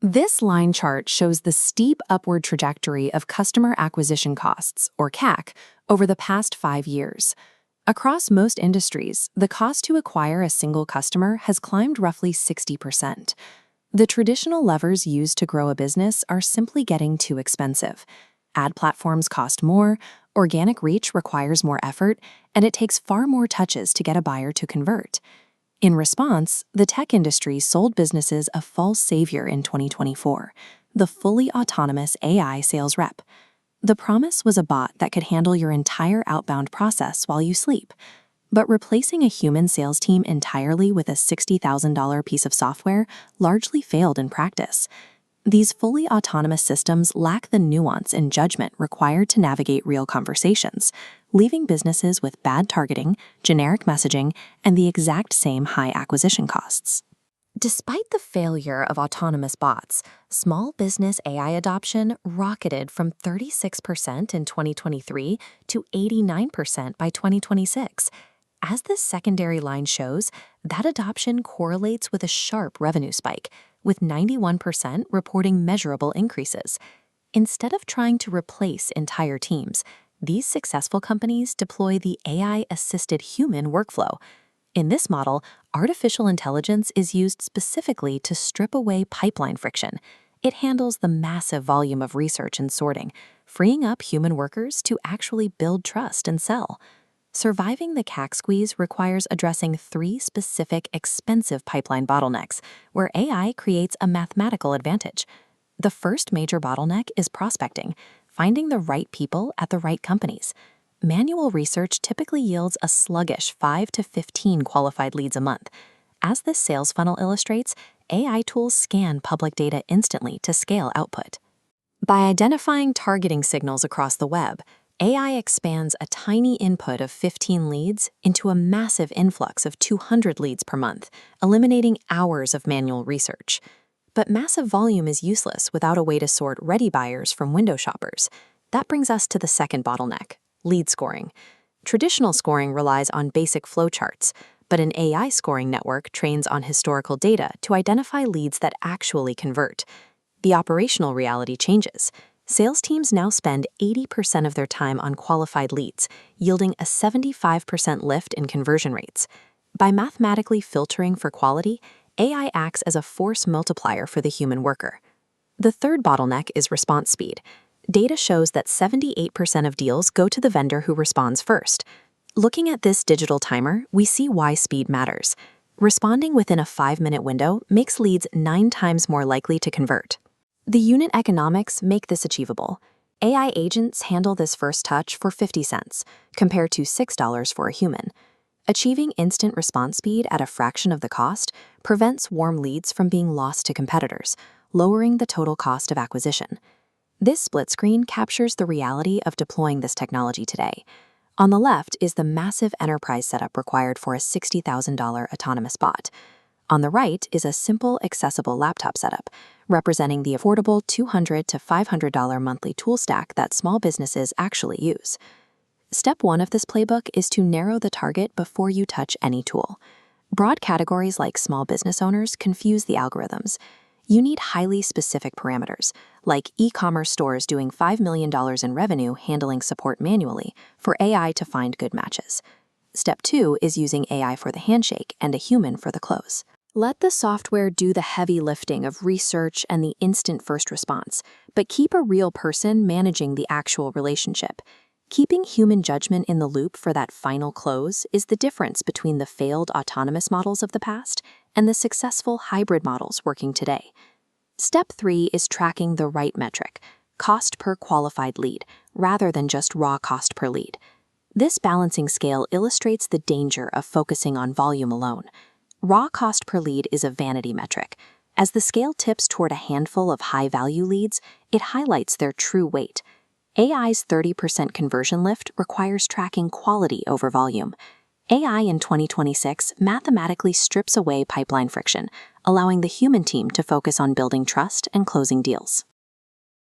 This line chart shows the steep upward trajectory of customer acquisition costs, or CAC, over the past 5 years. Across most industries, the cost to acquire a single customer has climbed roughly 60%. The traditional levers used to grow a business are simply getting too expensive. Ad platforms cost more, organic reach requires more effort, and it takes far more touches to get a buyer to convert. In response, the tech industry sold businesses a false savior in 2024, the fully autonomous AI sales rep. The promise was a bot that could handle your entire outbound process while you sleep. But replacing a human sales team entirely with a $60,000 piece of software largely failed in practice. These fully autonomous systems lack the nuance and judgment required to navigate real conversations, leaving businesses with bad targeting, generic messaging, and the exact same high acquisition costs. Despite the failure of autonomous bots, small business AI adoption rocketed from 36% in 2023 to 89% by 2026. As this secondary line shows, that adoption correlates with a sharp revenue spike, with 91% reporting measurable increases. Instead of trying to replace entire teams, these successful companies deploy the AI-assisted human workflow. In this model, artificial intelligence is used specifically to strip away pipeline friction. It handles the massive volume of research and sorting, freeing up human workers to actually build trust and sell. Surviving the CAC squeeze requires addressing 3 specific expensive pipeline bottlenecks, where AI creates a mathematical advantage. The first major bottleneck is prospecting, finding the right people at the right companies. Manual research typically yields a sluggish 5 to 15 qualified leads a month. As this sales funnel illustrates, AI tools scan public data instantly to scale output. By identifying targeting signals across the web, AI expands a tiny input of 15 leads into a massive influx of 200 leads per month, eliminating hours of manual research. But massive volume is useless without a way to sort ready buyers from window shoppers. That brings us to the second bottleneck, lead scoring. Traditional scoring relies on basic flowcharts, but an AI scoring network trains on historical data to identify leads that actually convert. The operational reality changes. Sales teams now spend 80% of their time on qualified leads, yielding a 75% lift in conversion rates. By mathematically filtering for quality, AI acts as a force multiplier for the human worker. The third bottleneck is response speed. Data shows that 78% of deals go to the vendor who responds first. Looking at this digital timer, we see why speed matters. Responding within a 5-minute window makes leads 9 times more likely to convert. The unit economics make this achievable. AI agents handle this first touch for 50 cents, compared to $6 for a human. Achieving instant response speed at a fraction of the cost prevents warm leads from being lost to competitors, lowering the total cost of acquisition. This split screen captures the reality of deploying this technology today. On the left is the massive enterprise setup required for a $60,000 autonomous bot. On the right is a simple, accessible laptop setup, representing the affordable $200 to $500 monthly tool stack that small businesses actually use. Step 1 of this playbook is to narrow the target before you touch any tool. Broad categories like small business owners confuse the algorithms. You need highly specific parameters, like e-commerce stores doing $5 million in revenue handling support manually, for AI to find good matches. Step 2 is using AI for the handshake and a human for the close. Let the software do the heavy lifting of research and the instant first response, but keep a real person managing the actual relationship. Keeping human judgment in the loop for that final close is the difference between the failed autonomous models of the past and the successful hybrid models working today. Step 3 is tracking the right metric, cost per qualified lead, rather than just raw cost per lead. This balancing scale illustrates the danger of focusing on volume alone. Raw cost per lead is a vanity metric. As the scale tips toward a handful of high-value leads, it highlights their true weight. AI's 30% conversion lift requires tracking quality over volume. AI in 2026 mathematically strips away pipeline friction, allowing the human team to focus on building trust and closing deals.